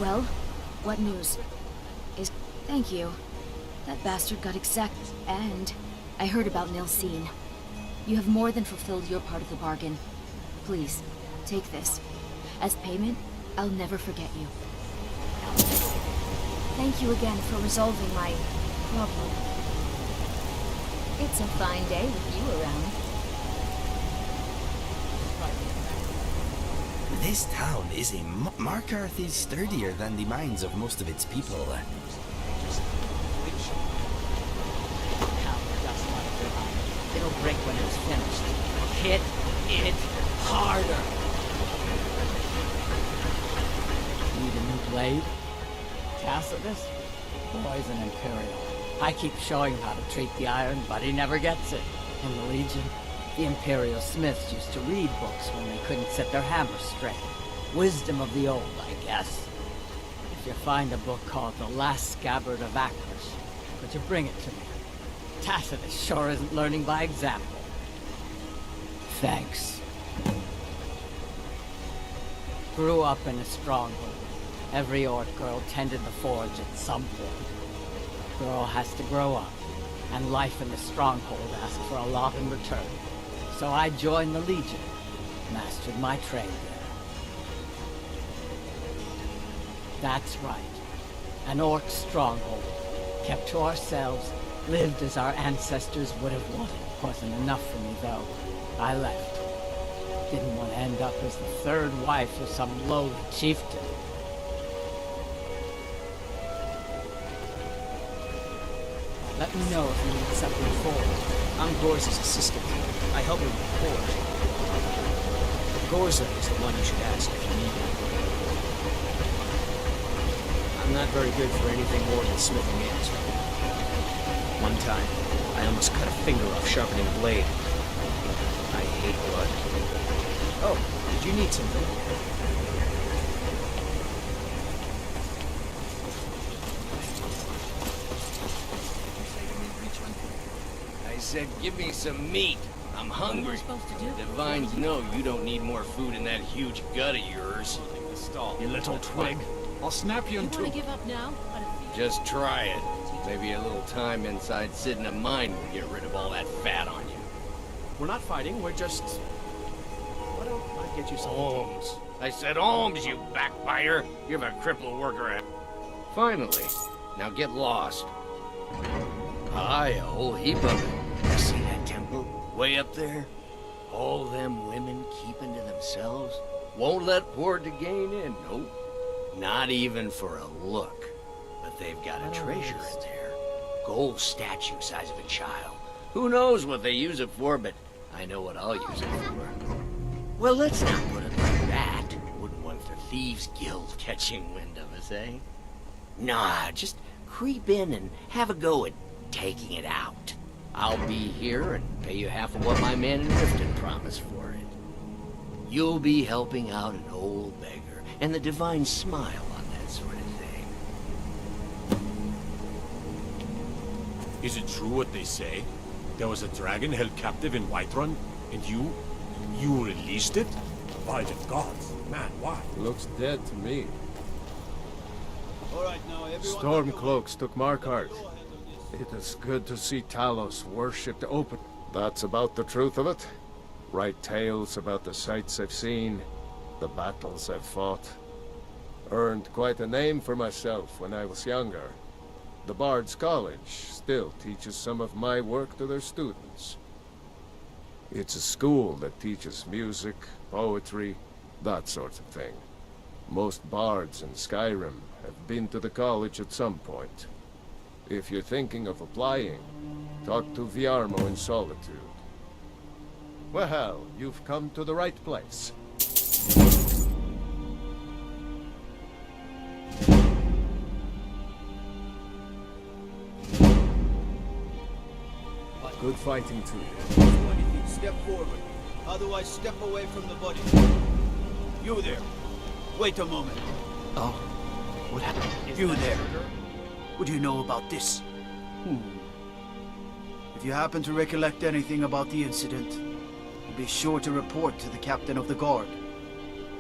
Well, what news? Thank you. That bastard got exact... And I heard about Nilsine. You have more than fulfilled your part of the bargain. Please, take this. As payment, I'll never forget you. Thank you again for resolving my problem. It's a fine day with you around. This town is a... Markarth is sturdier than the minds of most of its people. It'll break when it's finished. Hit it harder. Need a new blade? Tacitus? Boy's an Imperial. I keep showing him how to treat the iron, but he never gets it. In the Legion, the Imperial smiths used to read books when they couldn't set their hammers straight. Wisdom of the old, I guess. If you find a book called The Last Scabbard of Actors, could you bring it to me? Tacitus sure isn't learning by example. Thanks. Grew up in a stronghold. Every Orc girl tended the forge at some point. Girl has to grow up, and life in the stronghold asks for a lot in return. So I joined the Legion, mastered my trade there. That's right. An Orc stronghold, kept to ourselves, lived as our ancestors would have wanted. Wasn't enough for me, though. I left. Didn't want to end up as the third wife of some lowly chieftain. Let me know if you need something forward. I'm Gorza's assistant. I help him with forge. Gorza is the one you should ask if you need it. I'm not very good for anything more than smithing nails. One time, I almost cut a finger off sharpening a blade. I hate blood. Oh, did you need something? I said, give me some meat. I'm hungry. Divines know you don't need more food in that huge gut of yours. You little twig. I'll snap you in two. Give up now? Just try it. Maybe a little time inside sitting a mine will get rid of all that fat on you. We're not fighting, we're just... Why don't I get you some Holmes. I said Holmes, you backbiter. Give a crippled worker a... Finally. Now get lost. Aye, a whole heap of it. You see that temple? Way up there? All them women keeping to themselves? Won't let poor Degain in, nope. Not even for a look. But they've got a treasure in there. Gold statue size of a child. Who knows what they use it for, but I know what I'll use it for. Well, let's not put it like that. Wouldn't want the Thieves Guild catching wind of us, eh? Nah, just creep in and have a go at taking it out. I'll be here and pay you half of what my man in Riften promised for it. You'll be helping out an old beggar, and the divine smile on that sort of thing. Is it true what they say? There was a dragon held captive in Whiterun, and you released it? By the gods, man, why? Looks dead to me. Alright, now everyone... Stormcloaks took Markarth. It is good to see Talos worshipped open. That's about the truth of it. Write tales about the sights I've seen, the battles I've fought. Earned quite a name for myself when I was younger. The Bard's College still teaches some of my work to their students. It's a school that teaches music, poetry, that sort of thing. Most bards in Skyrim have been to the college at some point. If you're thinking of applying, talk to Viarmo in Solitude. Well, you've come to the right place. Good fighting to you. Anything, step forward. Otherwise, step away from the body. You there. Wait a moment. Oh, what happened? You there. What do you know about this? If you happen to recollect anything about the incident, be sure to report to the captain of the guard.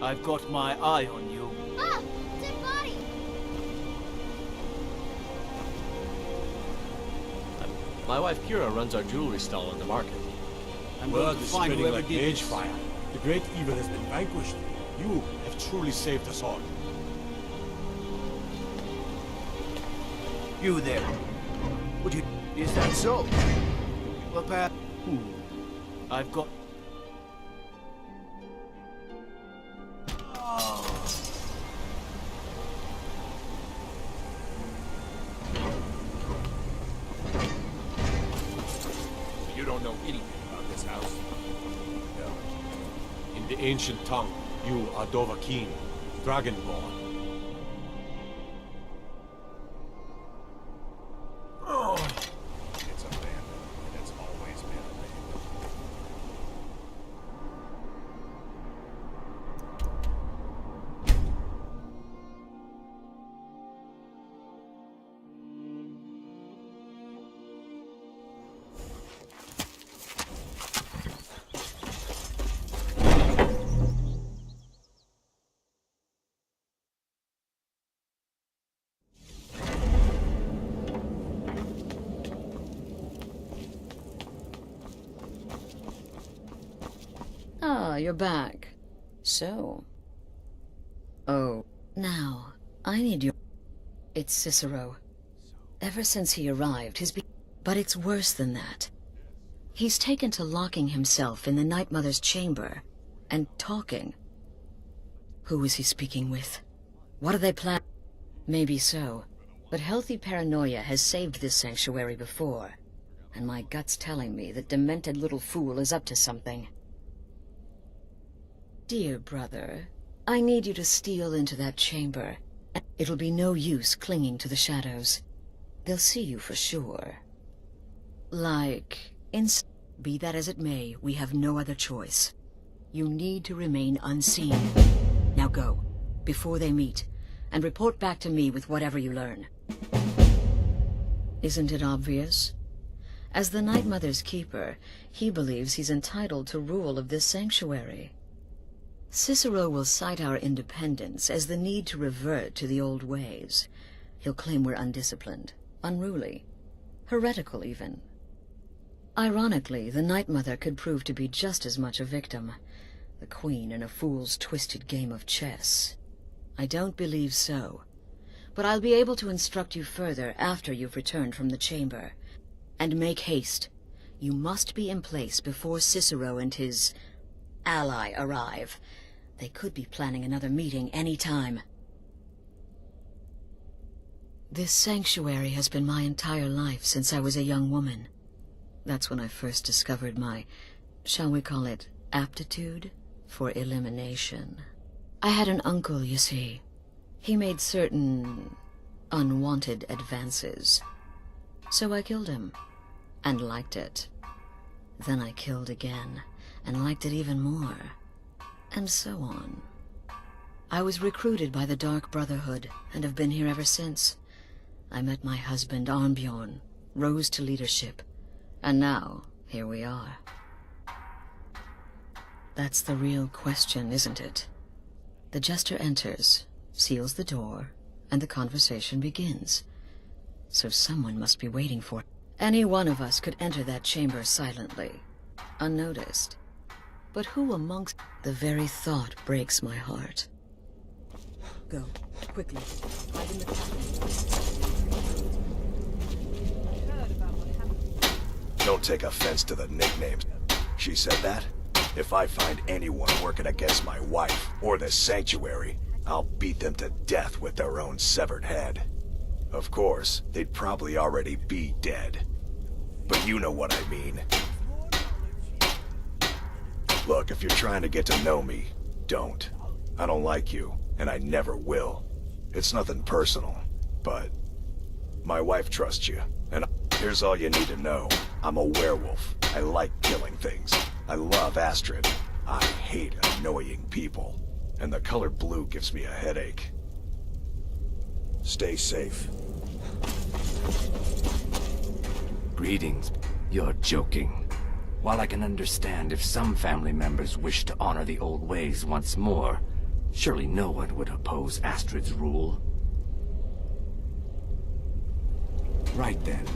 I've got my eye on you. Ah! Dead body! My wife Kira runs our jewelry stall in the market. I'm going Word to is find spreading whoever like did mage this. fire. The great evil has been vanquished. You have truly saved us all. You there. Would you... Is that so? Well, perhaps... I've got... You don't know anything about this house? No. In the ancient tongue, you are Dovahkiin, Dragonborn. It's abandoned, and it's always been abandoned. Ah, you're back. So... Oh, now, I need your... It's Cicero. Ever since he arrived, But it's worse than that. He's taken to locking himself in the Night Mother's chamber, and talking. Who is he speaking with? What are they planning? Maybe so, but healthy paranoia has saved this sanctuary before, and my gut's telling me that demented little fool is up to something. Dear brother, I need you to steal into that chamber. It'll be no use clinging to the shadows. They'll see you for sure. Be that as it may, we have no other choice. You need to remain unseen. Now go, before they meet, and report back to me with whatever you learn. Isn't it obvious? As the Night Mother's keeper, he believes he's entitled to rule of this sanctuary. Cicero will cite our independence as the need to revert to the old ways. He'll claim we're undisciplined, unruly, heretical even. Ironically, the Night Mother could prove to be just as much a victim, the queen in a fool's twisted game of chess. I don't believe so, but I'll be able to instruct you further after you've returned from the chamber. And make haste. You must be in place before Cicero and his ally arrive. They could be planning another meeting any time. This sanctuary has been my entire life since I was a young woman. That's when I first discovered my, shall we call it, aptitude for elimination. I had an uncle, you see. He made certain unwanted advances. So I killed him, and liked it. Then I killed again, and liked it even more. And so on. I was recruited by the Dark Brotherhood, and have been here ever since. I met my husband, Armbjorn, rose to leadership, and now, here we are. That's the real question, isn't it? The jester enters, seals the door, and the conversation begins. So someone must be waiting for it. Any one of us could enter that chamber silently, unnoticed. But who amongst... The very thought breaks my heart. Go, quickly. Hide in the cabin. Don't take offense to the nicknames. She said that? If I find anyone working against my wife or this sanctuary, I'll beat them to death with their own severed head. Of course, they'd probably already be dead. But you know what I mean. Look, if you're trying to get to know me, don't. I don't like you, and I never will. It's nothing personal, but my wife trusts you, and here's all you need to know. I'm a werewolf. I like killing things. I love Astrid. I hate annoying people, and the color blue gives me a headache. Stay safe. Greetings. You're joking. While I can understand if some family members wish to honor the old ways once more, surely no one would oppose Astrid's rule. Right then.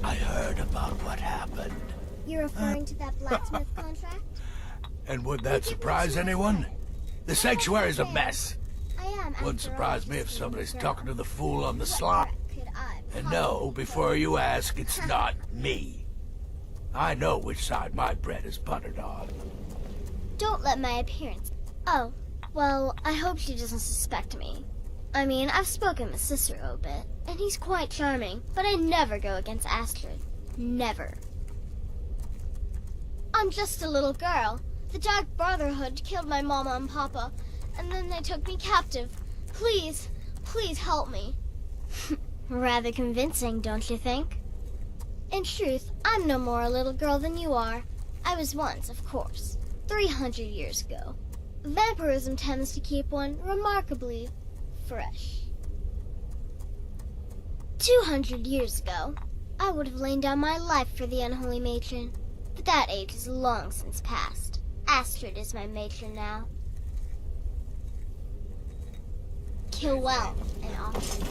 I heard about what happened. You're referring to that blacksmith contract? And would that surprise anyone? The sanctuary's a mess. I am. Wouldn't surprise me if somebody's talking to the fool on the slide. Could I? And no, before you ask, it's not me. I know which side my bread is buttered on. Don't let my appearance... Oh, well, I hope she doesn't suspect me. I mean, I've spoken with Cicero a bit, and he's quite charming, but I never go against Astrid. Never. I'm just a little girl. The Dark Brotherhood killed my mama and papa, and then they took me captive. Please, please help me. Rather convincing, don't you think? In truth, I'm no more a little girl than you are. I was once, of course, 300 years ago. Vampirism tends to keep one remarkably fresh. 200 years ago, I would have lain down my life for the unholy matron, but that age is long since past. Astrid is my matron now. Kill well and often.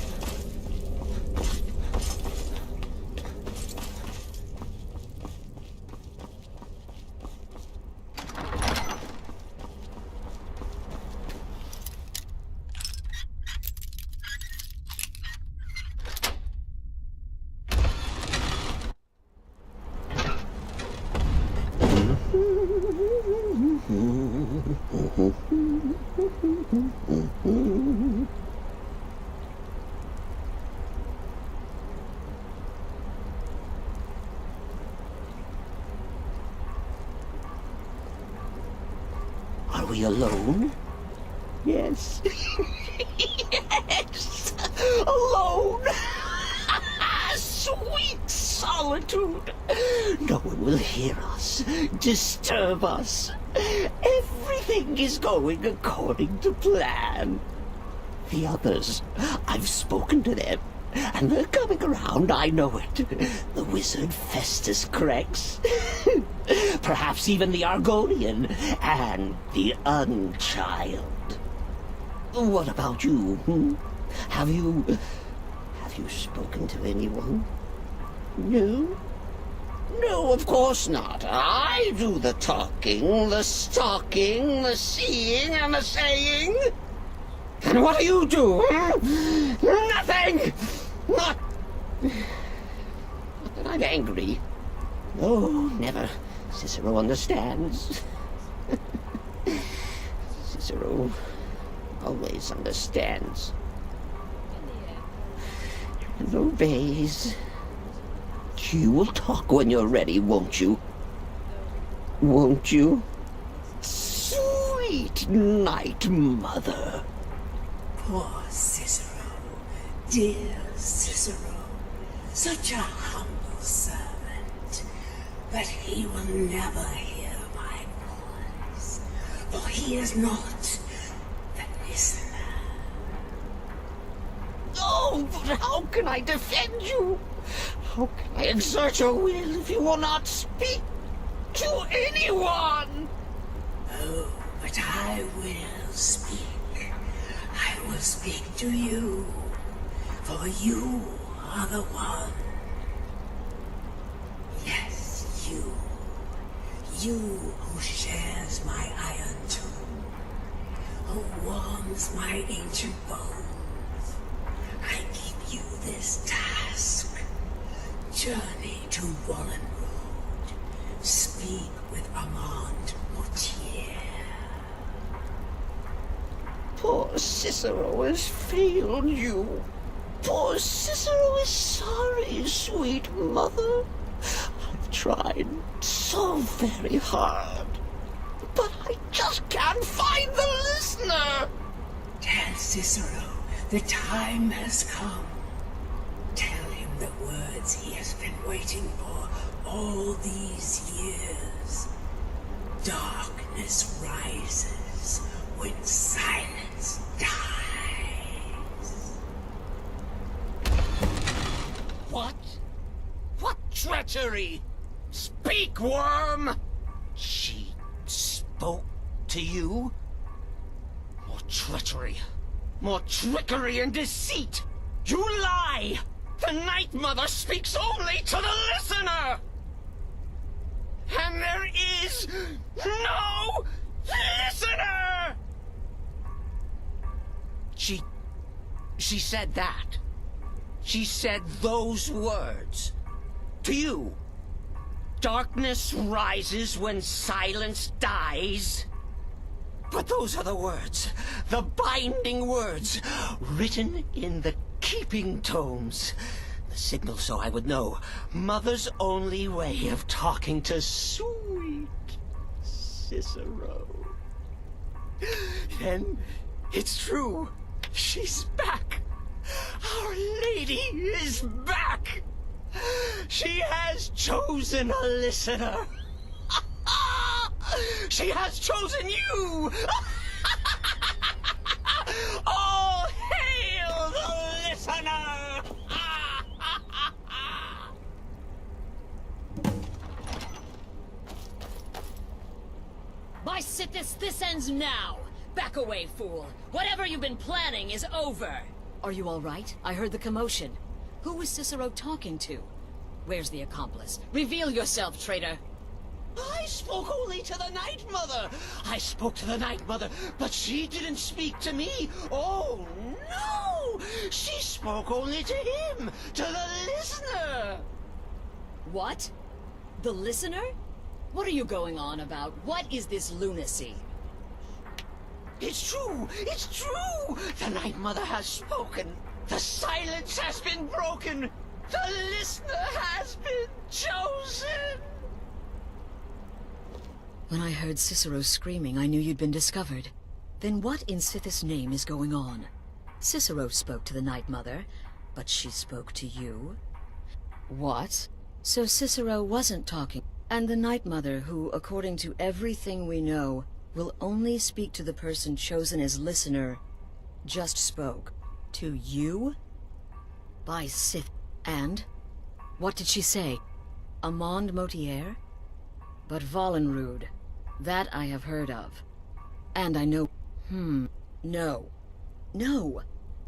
Are we alone? Yes. Yes! Alone! Sweet solitude! No one will hear us, disturb us. Everything is going according to plan. The others, I've spoken to them, and they're coming around, I know it. The wizard Festus Crex. Perhaps even the Argonian, and the Unchild. What about you, Have you spoken to anyone? No? No, of course not. I do the talking, the stalking, the seeing, and the saying. And what do you do? Nothing! Not that I'm angry. Oh, never. Cicero understands. Cicero always understands. And obeys. You will talk when you're ready, won't you? Won't you? Sweet night, mother. Poor Cicero, dear Cicero, such a humble servant, but he will never hear my voice, for he is not the listener. Oh, but how can I defend you? How can I exert your will if you will not speak to anyone? Oh, but I will speak. I will speak to you, for you are the one. Yes, you. You who shares my iron tomb, who warms my ancient bones. I give you this task. Journey to Wallen Road. Speak with Armand Mortier. Poor Cicero has failed you. Poor Cicero is sorry, sweet mother. I've tried so very hard, but I just can't find the listener. Tell Cicero the time has come. Tell him the words he has been waiting for all these years. Darkness rises when silence dies. What? What treachery? Speak, worm! She spoke to you? More treachery. More trickery and deceit! You lie! The Night Mother speaks only to the listener! And there is no listener! She said that. She said those words. To you. Darkness rises when silence dies. But those are the words, the binding words, written in the keeping tomes. The signal so I would know. Mother's only way of talking to sweet Cicero. And it's true. She's back. Our lady is back. She has chosen a listener. She has chosen you. All hail the listener. By Sithis, this ends now. Back away, fool. Whatever you've been planning is over. Are you all right? I heard the commotion. Who was Cicero talking to? Where's the accomplice? Reveal yourself, traitor. I spoke only to the Night Mother. I spoke to the Night Mother, but she didn't speak to me. Oh, no! She spoke only to him, to the listener. What? The listener? What are you going on about? What is this lunacy? It's true! It's true! The Night Mother has spoken. The silence has been broken. The listener has been chosen. When I heard Cicero screaming, I knew you'd been discovered. Then what in Sithis' name is going on? Cicero spoke to the Night Mother, but she spoke to you? What? So Cicero wasn't talking, and the Night Mother, who, according to everything we know, will only speak to the person chosen as listener, just spoke to you? By Sith. And? What did she say? Amand Motier? But Vollenrud, that I have heard of. And I know... No. No!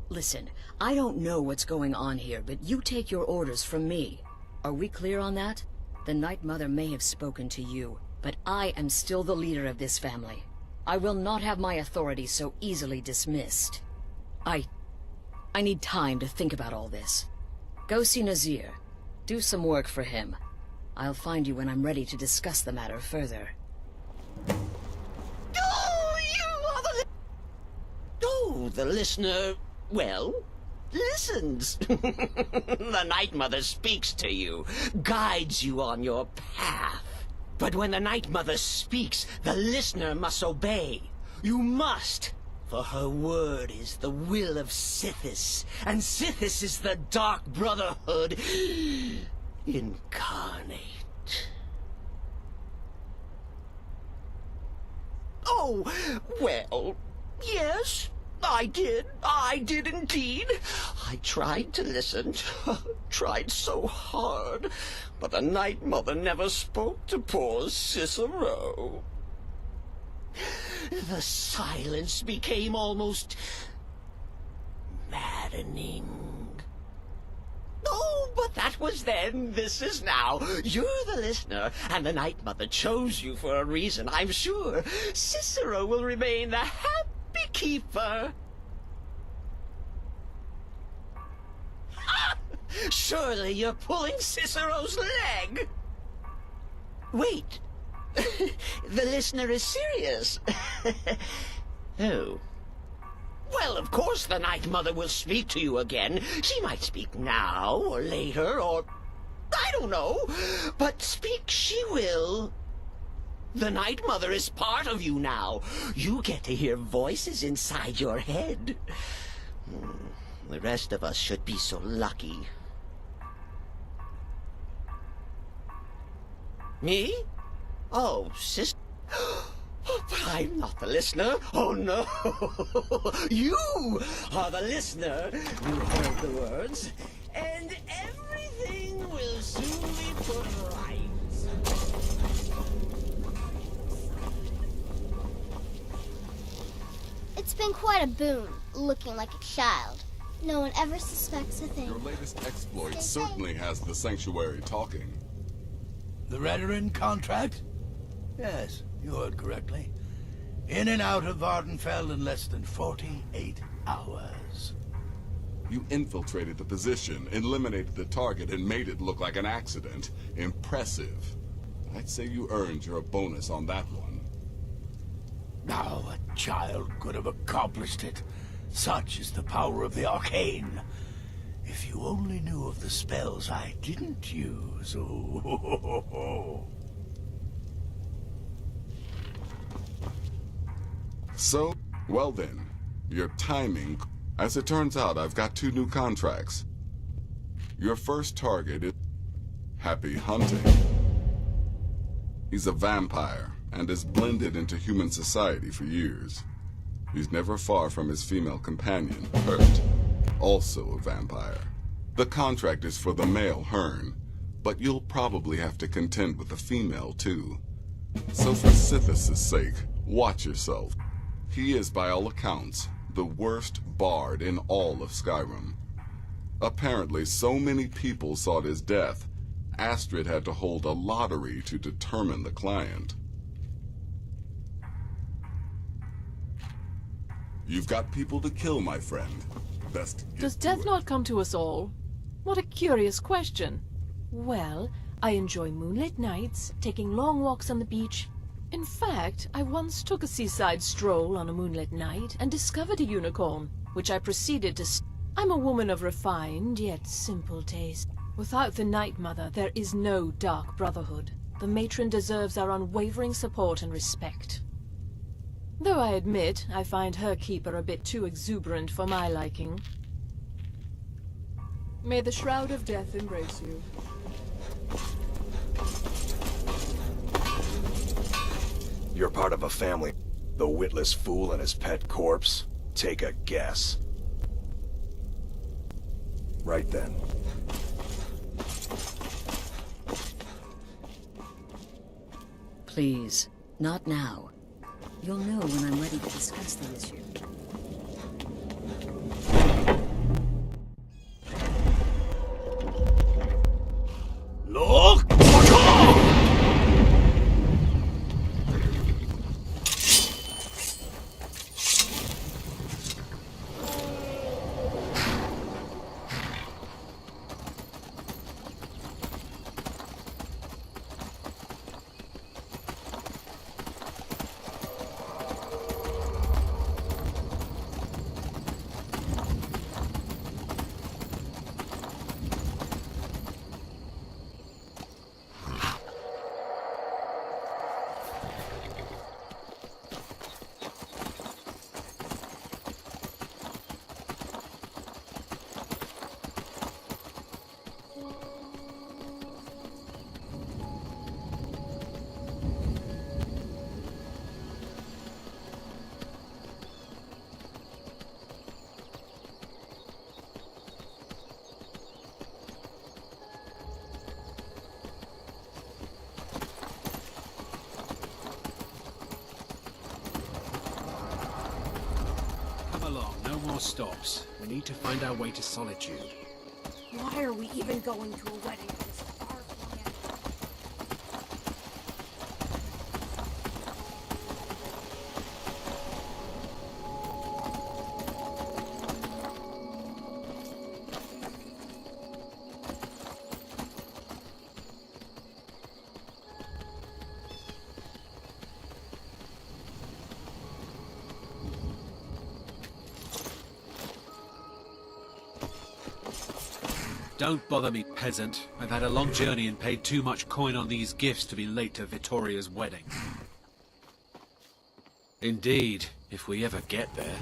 Listen, I don't know what's going on here, but you take your orders from me. Are we clear on that? The Night Mother may have spoken to you, but I am still the leader of this family. I will not have my authority so easily dismissed. I need time to think about all this. Go see Nazir. Do some work for him. I'll find you when I'm ready to discuss the matter further. The listener, well, listens. The Night Mother speaks to you, guides you on your path. But when the Night Mother speaks, the listener must obey. You must, for her word is the will of Sithis, and Sithis is the Dark Brotherhood incarnate. Oh, well, yes. I did indeed. I tried to listen, tried so hard, but the Night Mother never spoke to poor Cicero. The silence became almost maddening. Oh, but that was then, this is now. You're the listener, and the Night Mother chose you for a reason, I'm sure. Cicero will remain the happy keeper. Surely you're pulling Cicero's leg. Wait. The listener is serious. Oh. Well, of course the Night Mother will speak to you again. She might speak now, or later, or... I don't know. But speak she will. The Night Mother is part of you now. You get to hear voices inside your head. The rest of us should be so lucky. Me? Oh, sister. But I'm not the listener. Oh, no. You are the listener. You heard the words. And everything will soon be put right. It's been quite a boon, looking like a child. No one ever suspects a thing. Your latest exploit certainly has the Sanctuary talking. The Redoran contract? Yes, you heard correctly. In and out of Vardenfell in less than 48 hours. You infiltrated the position, eliminated the target, and made it look like an accident. Impressive. I'd say you earned your bonus on that one. Now, a child could have accomplished it. Such is the power of the arcane. If you only knew of the spells I didn't use. Oh. So, well then, your timing... As it turns out, I've got 2 new contracts. Your first target is... Happy hunting. He's a vampire, and has blended into human society for years. He's never far from his female companion, Hurt, also a vampire. The contract is for the male Hearn, but you'll probably have to contend with the female too. So for Sithis' sake, watch yourself. He is, by all accounts, the worst bard in all of Skyrim. Apparently, so many people sought his death, Astrid had to hold a lottery to determine the client. You've got people to kill, my friend. Best get Does to death it. not come to us all? What a curious question. Well, I enjoy moonlit nights, taking long walks on the beach. In fact, I once took a seaside stroll on a moonlit night and discovered a unicorn, which I proceeded to... I'm a woman of refined yet simple taste. Without the Night Mother, there is no Dark Brotherhood. The matron deserves our unwavering support and respect. Though I admit, I find her keeper a bit too exuberant for my liking. May the Shroud of Death embrace you. You're part of a family. The witless fool and his pet corpse? Take a guess. Right then. Please, not now. You'll know when I'm ready to discuss the issue. Look! No more stops. We need to find our way to Solitude. Why are we even going to a wedding this far from it? Don't bother me, peasant. I've had a long journey and paid too much coin on these gifts to be late to Vittoria's wedding. Indeed, if we ever get there.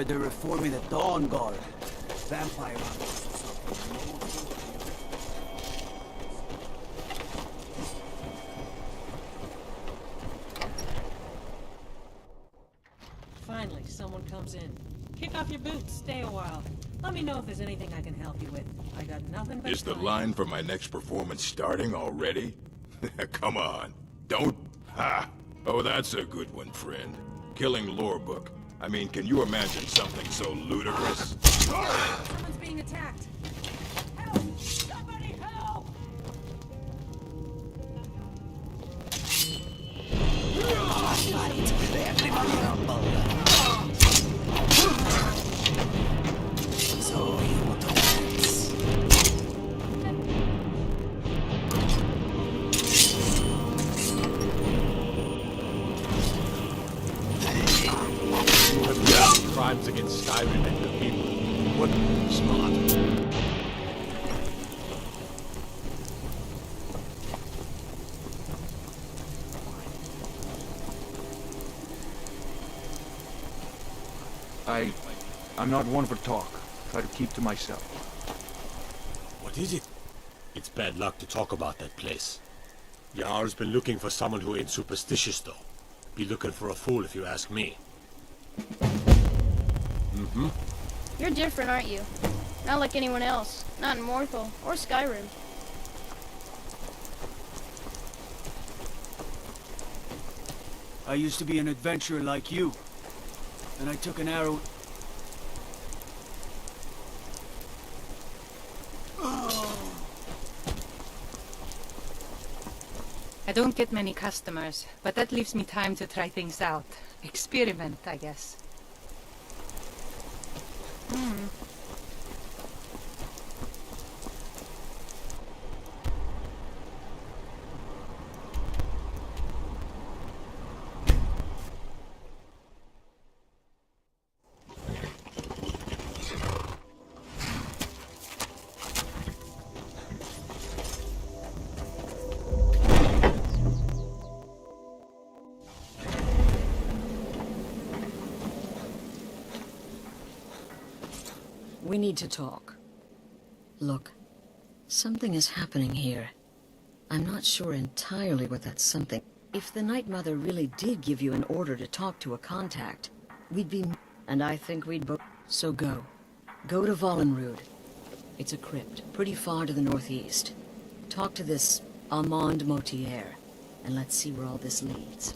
heard they're reforming the Dawn Guard. Vampire hunters or something. Finally, someone comes in. Kick off your boots, stay a while. Let me know if there's anything I can help you with. I got nothing but Is the time. line for my next performance starting already? Come on. Don't... Ha! Oh, that's a good one, friend. Killing Lorebook. I mean, can you imagine something so ludicrous? Someone's being attacked. Help! Somebody help! Everybody rumble. So you want to dance? You have committed crimes against Skyrim and the people. What smart? I'm not one for talk. Try to keep to myself. What is it? It's bad luck to talk about that place. Yar's been looking for someone who ain't superstitious, though. Be looking for a fool if you ask me. Mm-hmm. You're different, aren't you? Not like anyone else. Not in Morthal or Skyrim. I used to be an adventurer like you. And I took an arrow... I don't get many customers, but that leaves me time to try things out. Experiment, I guess. We need to talk. Look, something is happening here. I'm not sure entirely what that something... If the Night Mother really did give you an order to talk to a contact, we'd be... And I think we'd both... So go. Go to Vollenrud. It's a crypt, pretty far to the northeast. Talk to this Armand Motier, and let's see where all this leads,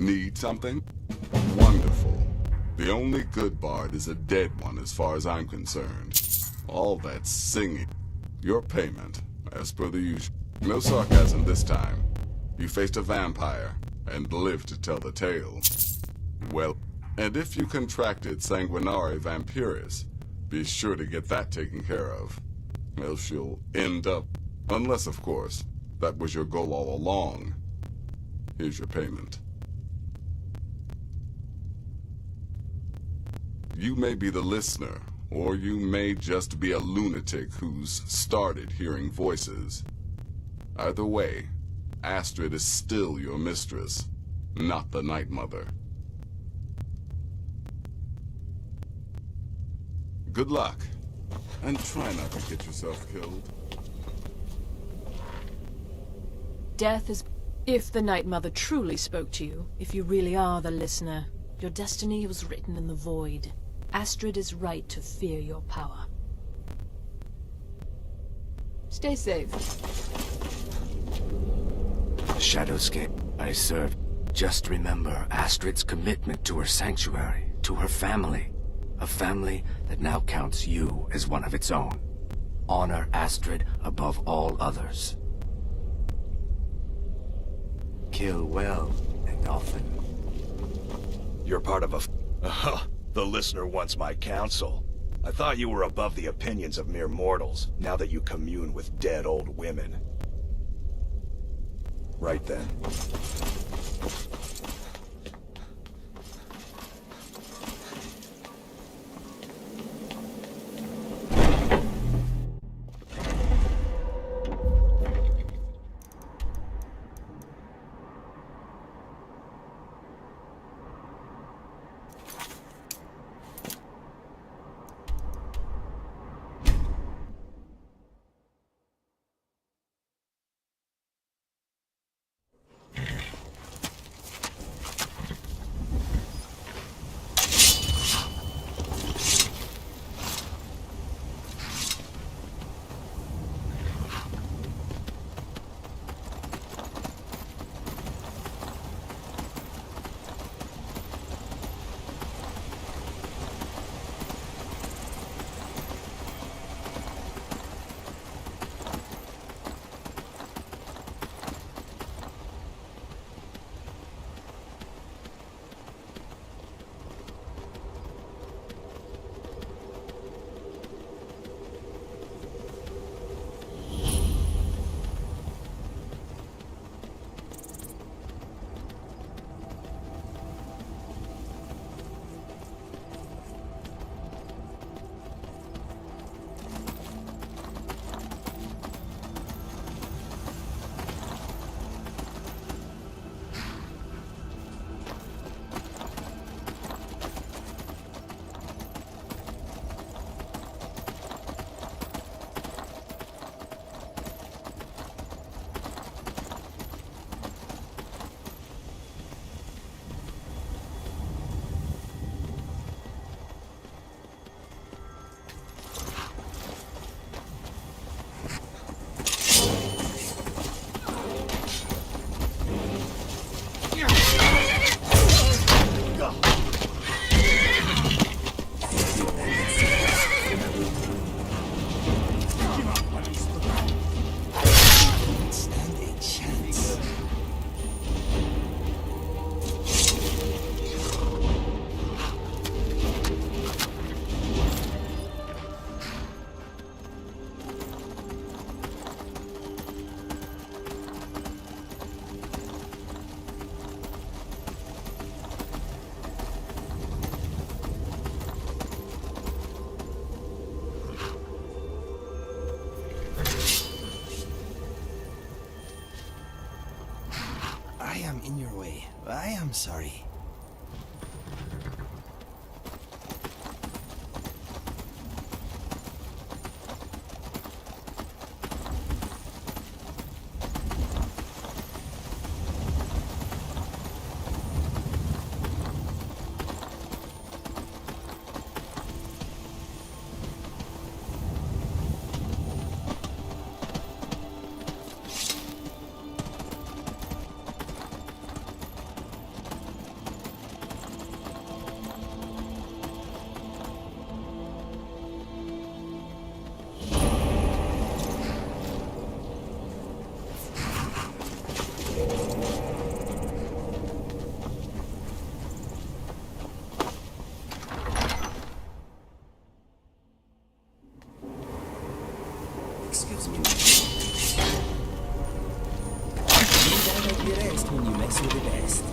Need something? Wonderful. The only good bard is a dead one as far as I'm concerned. All that singing. Your payment, as per the usual. No sarcasm this time. You faced a vampire, and lived to tell the tale. Well, and if you contracted Sanguinare Vampiris, be sure to get that taken care of. Else you'll end up... Unless, of course, that was your goal all along. Here's your payment. You may be the listener, or you may just be a lunatic who's started hearing voices. Either way, Astrid is still your mistress, not the Night Mother. Good luck, and try not to get yourself killed. Death is... If the Night Mother truly spoke to you, if you really are the listener, your destiny was written in the void. Astrid is right to fear your power. Stay safe. Shadowscape, I served. Just remember Astrid's commitment to her sanctuary, to her family. A family that now counts you as one of its own. Honor Astrid above all others. Kill well and often. You're part of a... The listener wants my counsel. I thought you were above the opinions of mere mortals, now that you commune with dead old women. Right then. I am sorry. Excuse me. You gotta make your rest when you mess with the best.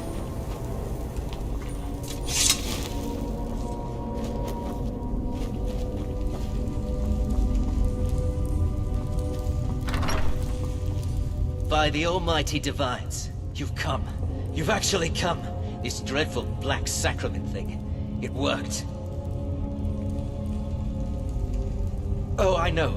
By the almighty divines, you've come. You've actually come. This dreadful black sacrament thing. It worked. Oh, I know.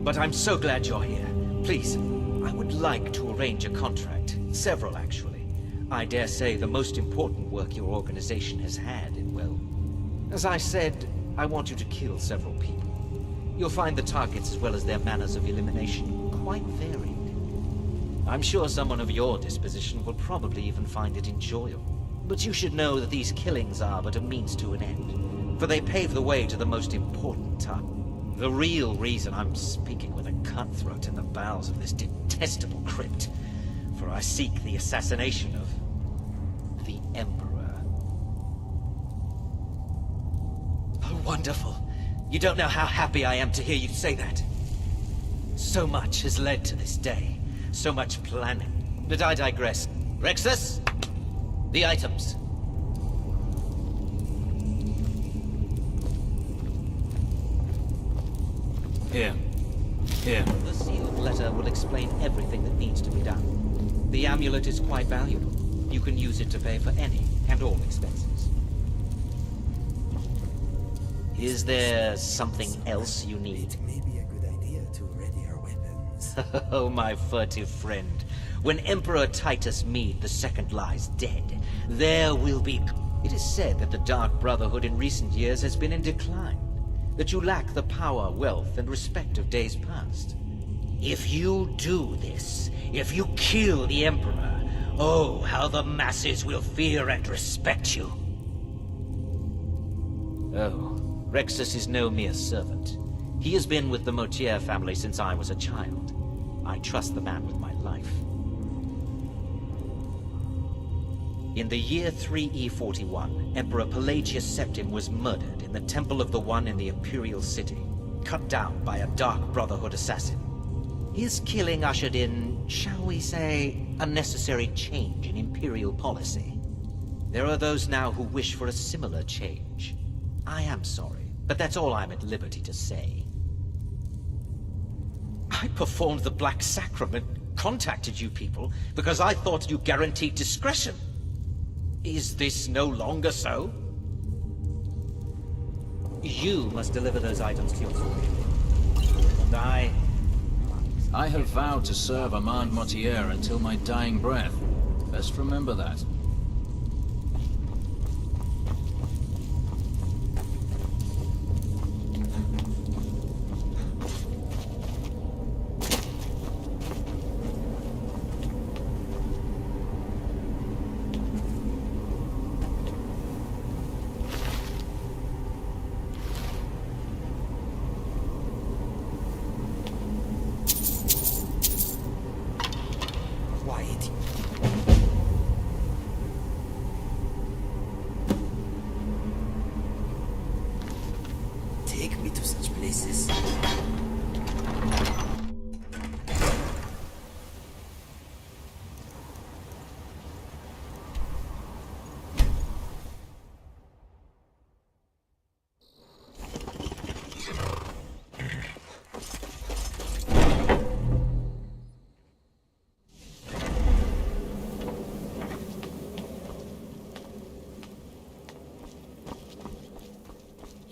But I'm so glad you're here. Please, I would like to arrange a contract. Several, actually. I dare say the most important work your organization has had in, well... As I said, I want you to kill several people. You'll find the targets as well as their manners of elimination quite varied. I'm sure someone of your disposition will probably even find it enjoyable. But you should know that these killings are but a means to an end, for they pave the way to the most important target. The real reason I'm speaking with a cutthroat in the bowels of this detestable crypt, for I seek the assassination of the Emperor. Oh, wonderful. You don't know how happy I am to hear you say that. So much has led to this day. So much planning. But I digress. Rexus? The items. Here. The sealed letter will explain everything that needs to be done. The amulet is quite valuable. You can use it to pay for any and all expenses. Is there something else you need? It may be a good idea to ready our weapons. Oh, my furtive friend. When Emperor Titus Mede II lies dead, there will be... It is said that the Dark Brotherhood in recent years has been in decline. That you lack the power, wealth, and respect of days past. If you do this, if you kill the Emperor, oh, how the masses will fear and respect you. Oh, Rexus is no mere servant. He has been with the Motier family since I was a child. I trust the man with my life. In the year 3E41, Emperor Pelagius Septim was murdered in the Temple of the One in the Imperial City, cut down by a Dark Brotherhood assassin. His killing ushered in, shall we say, a necessary change in Imperial policy. There are those now who wish for a similar change. I am sorry, but that's all I'm at liberty to say. I performed the Black Sacrament, contacted you people, because I thought you guaranteed discretion. Is this no longer so? You must deliver those items to your superior. And I have vowed to serve Armand Motier until my dying breath. Best remember that.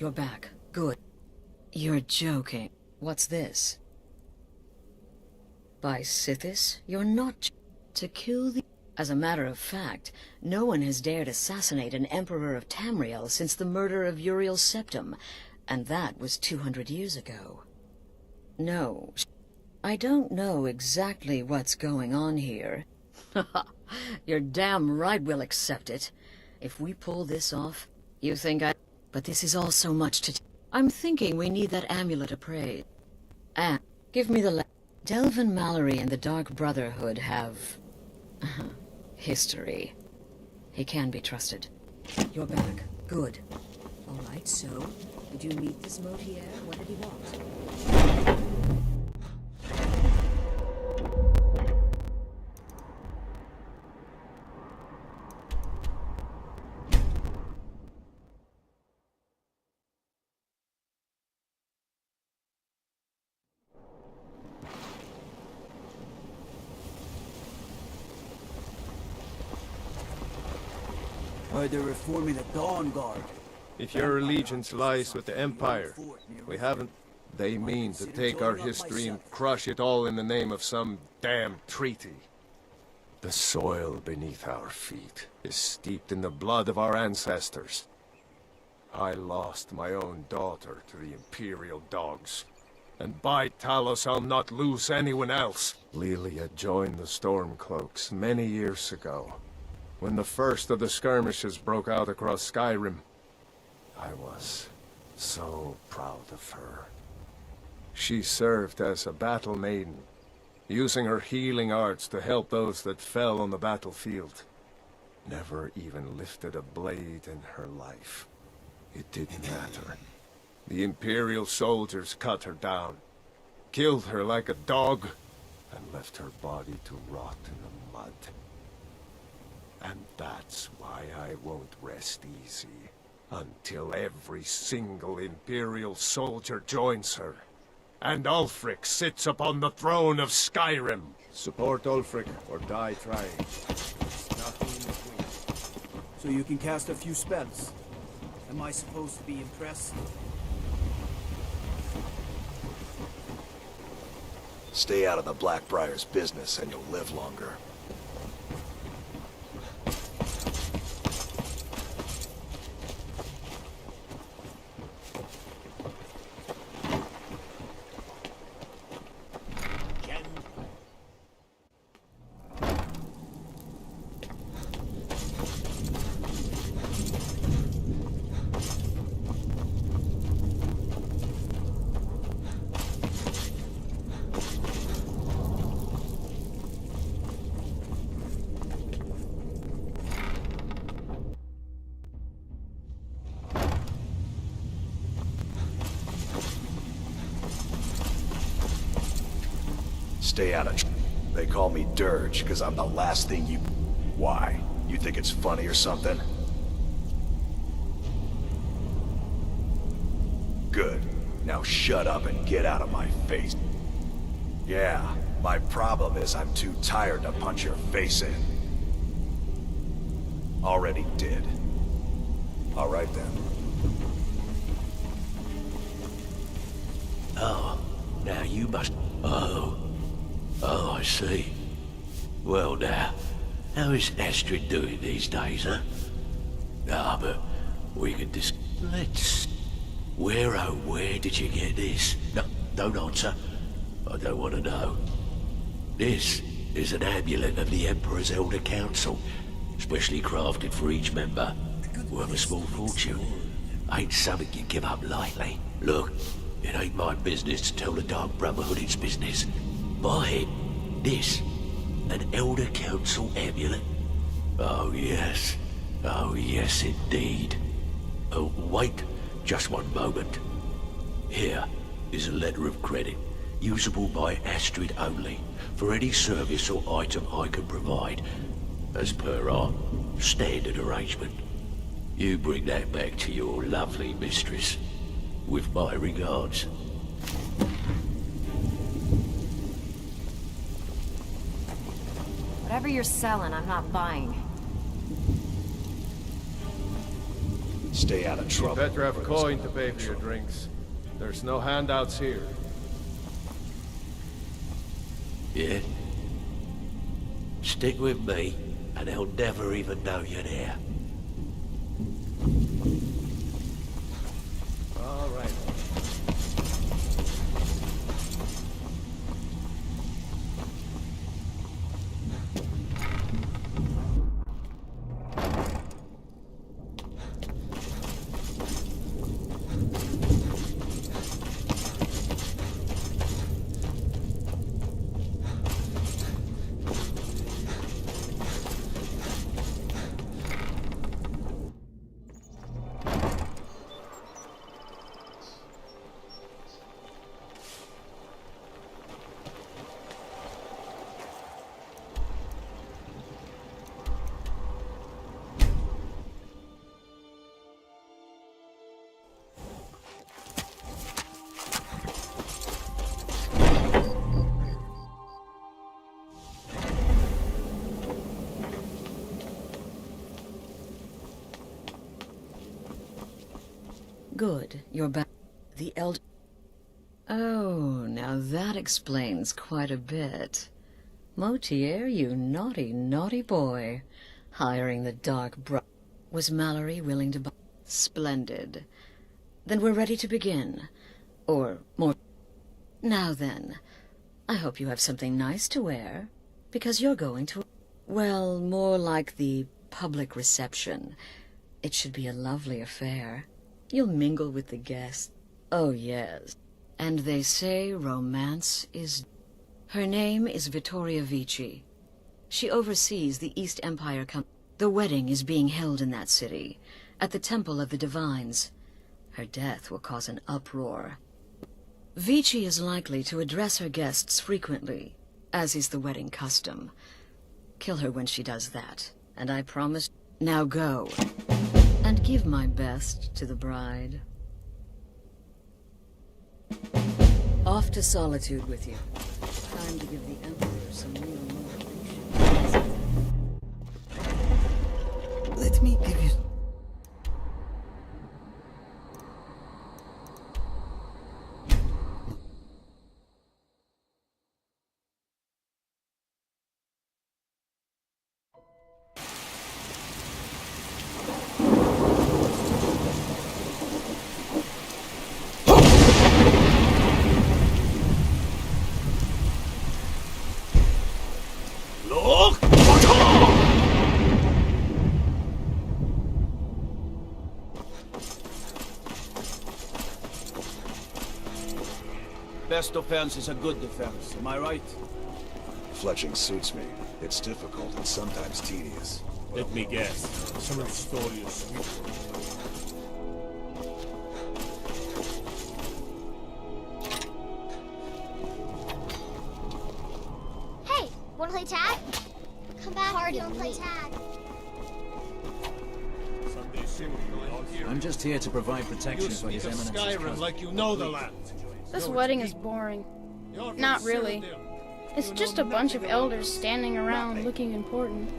You're back. Good. You're joking. What's this? By Sithis, you're not to kill the... As a matter of fact, no one has dared assassinate an Emperor of Tamriel since the murder of Uriel Septim, and that was 200 years ago. No, I don't know exactly what's going on here. You're damn right we'll accept it. If we pull this off, you think I... But this is all so much to... I'm thinking we need that amulet appraised. And give me the... Delvin Mallory and the Dark Brotherhood have... history. He can be trusted. You're back. Good. All right, so, did you meet this Motier? What did he want? They're reforming the Dawn Guard. If your allegiance lies with the Empire, we haven't... They mean to take our history and crush it all in the name of some damn treaty. The soil beneath our feet is steeped in the blood of our ancestors. I lost my own daughter to the Imperial dogs. And by Talos, I'll not lose anyone else. Lilia joined the Stormcloaks many years ago. When the first of the skirmishes broke out across Skyrim, I was so proud of her. She served as a battle maiden, using her healing arts to help those that fell on the battlefield. Never even lifted a blade in her life. It didn't matter. The Imperial soldiers cut her down, killed her like a dog, and left her body to rot in the mud. And that's why I won't rest easy until every single Imperial soldier joins her, and Ulfric sits upon the throne of Skyrim. Support Ulfric, or die trying. Nothing in between. So you can cast a few spells. Am I supposed to be impressed? Stay out of the Blackbriar's business and you'll live longer. Stay out of They call me Dirge because I'm the last thing you... Why? You think it's funny or something? Good. Now shut up and get out of my face. Yeah, my problem is I'm too tired to punch your face in. Already did. All right then. Oh, now you must... Oh, I see. Well now, how is Astrid doing these days, huh? Ah, but we can let's... Where did you get this? No, don't answer. I don't want to know. This is an amulet of the Emperor's Elder Council, specially crafted for each member. Worth a small fortune. Ain't something you give up lightly. Look, it ain't my business to tell the Dark Brotherhood its business. Buy it. This, an Elder Council amulet. Oh yes indeed. Oh, wait, just one moment. Here is a letter of credit, usable by Astrid only, for any service or item I can provide, as per our standard arrangement. You bring that back to your lovely mistress, with my regards. Whatever you're selling, I'm not buying. Stay out of You trouble. better have a coin to pay for your drinks. There's no handouts here. Yeah? Stick with me, and they'll never even know you're there. All right. Good, you're back. The elder... Oh, now that explains quite a bit. Motier, you naughty, naughty boy. Hiring the dark Was Mallory willing to buy? Splendid. Then we're ready to begin. Or more... Now then, I hope you have something nice to wear, because you're going to... Well, more like the public reception. It should be a lovely affair. You'll mingle with the guests. Oh, yes. And they say romance is... Her name is Vittoria Vici. She oversees the East Empire The wedding is being held in that city, at the Temple of the Divines. Her death will cause an uproar. Vici is likely to address her guests frequently, as is the wedding custom. Kill her when she does that, and I promise... Now go. And give my best to the bride. Off to solitude with you. Time to give the Emperor some real motivation. Let me give you... Best defense is a good defense, am I right? Fletching suits me. It's difficult and sometimes tedious. Let me guess. Some of the story is sweet. Hey, wanna play tag? Come back if you wanna play tag. I'm just here to provide protection You for His speak of Eminence's Skyrim cousin. like you know the land. This wedding is boring. Not really. It's just a bunch of elders standing around looking important.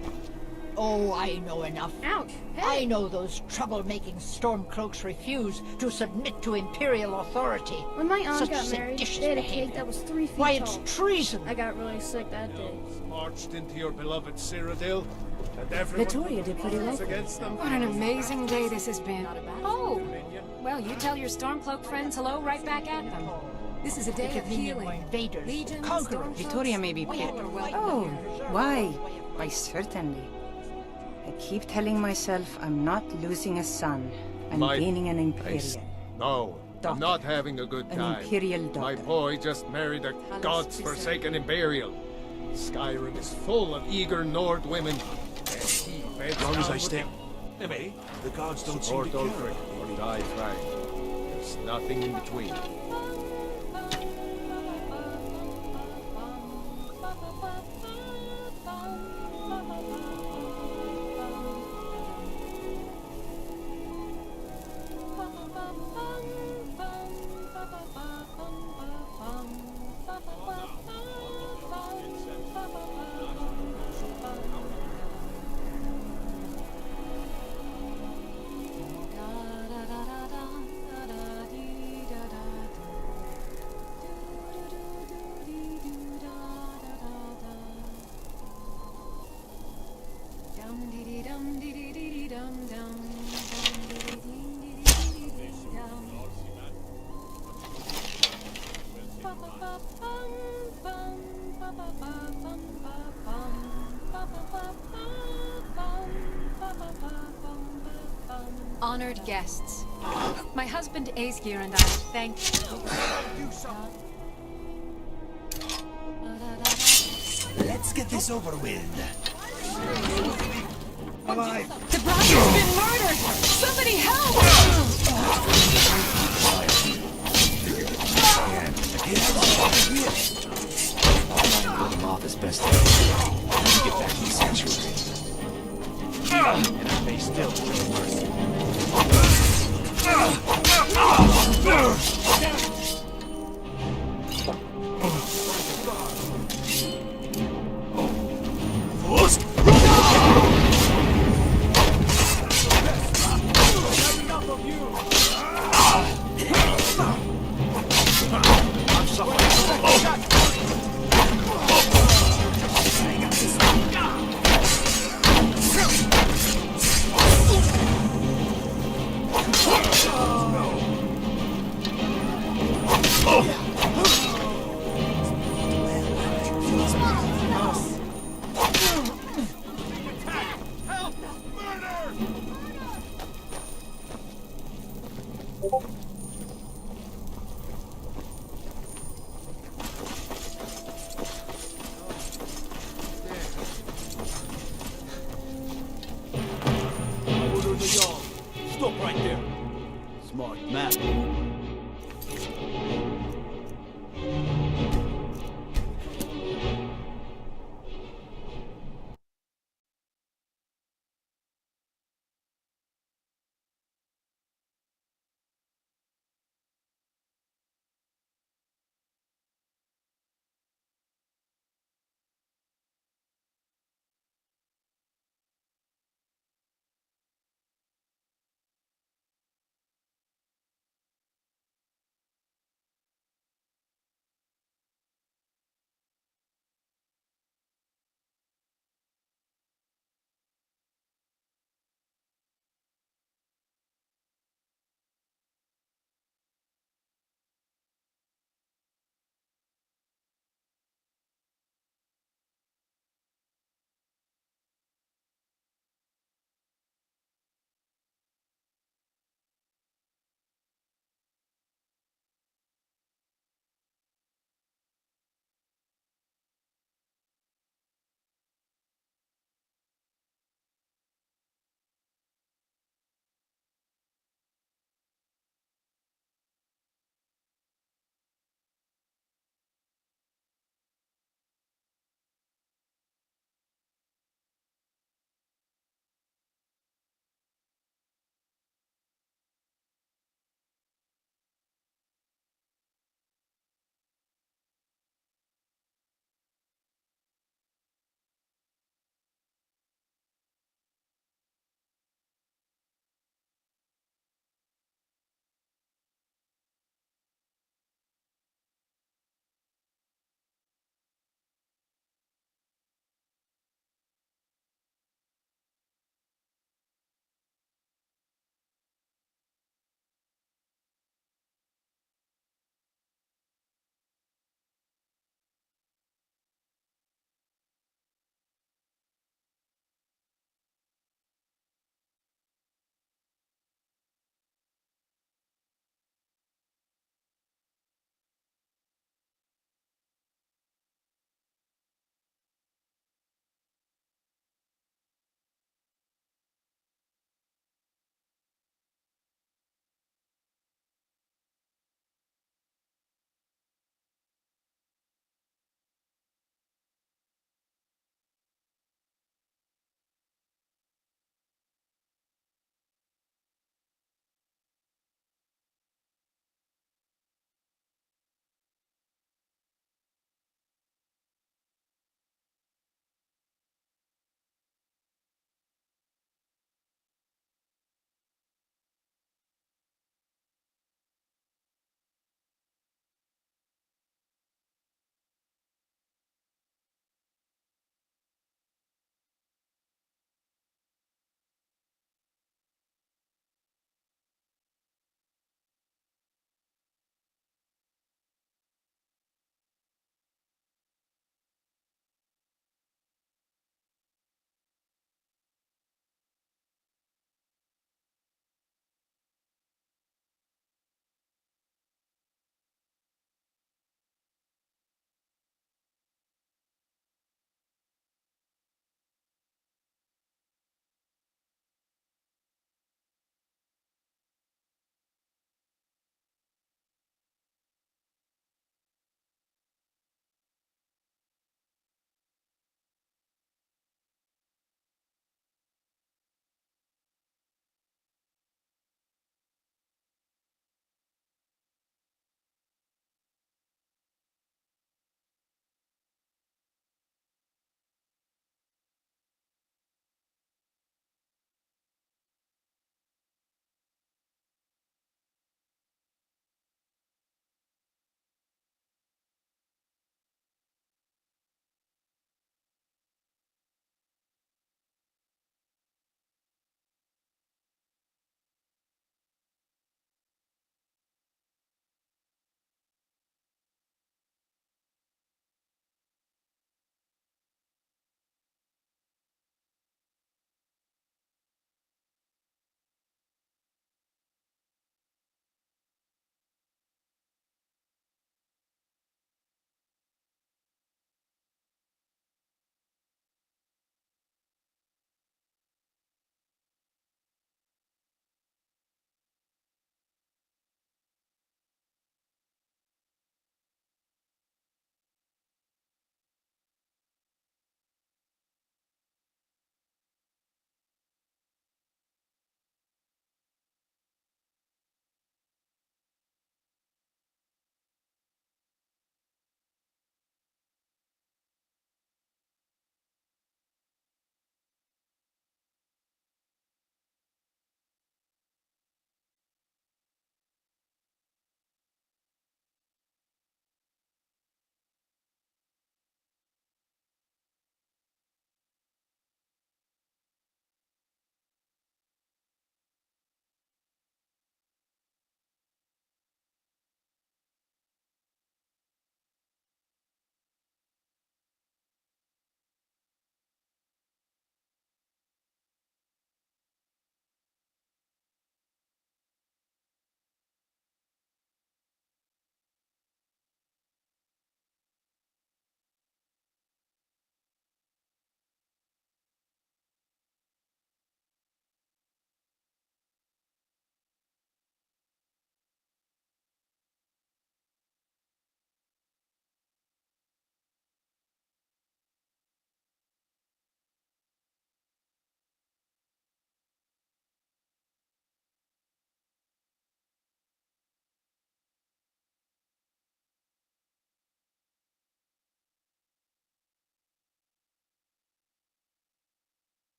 Oh, I know enough. Ouch. I know those troublemaking stormcloaks refuse to submit to Imperial authority. When my aunt Such got married, seditious they had a behavior. cake that was 3 feet Why, tall. it's treason! I got really sick that day. Marched into your beloved Cyrodiil, and everyone Vittoria did pretty was well. against them. What an amazing day this has been. Oh, well, you tell your Stormcloak friends hello right back at them. This is a day of healing. Invaders, Legions, conquerors. Stormcloaks, Vittoria may be pissed. Oh, Why? Why, certainly. I keep telling myself I'm not losing a son. I'm gaining an Imperial. No, I'm not having a good An time. Imperial My daughter. boy just married a god's-forsaken Imperial. Skyrim is full of eager Nord women. And he beds As long as down I with stay... them. Hey, the gods don't seem Support to care. Ulfric or die trying. There's nothing in between. Honored guests. My husband Aesgeir and I thank Let's get this over with. Alive. The bride has been murdered! Somebody help! Put him off as best I can. Let me get back to the sanctuary. And I may still show mercy.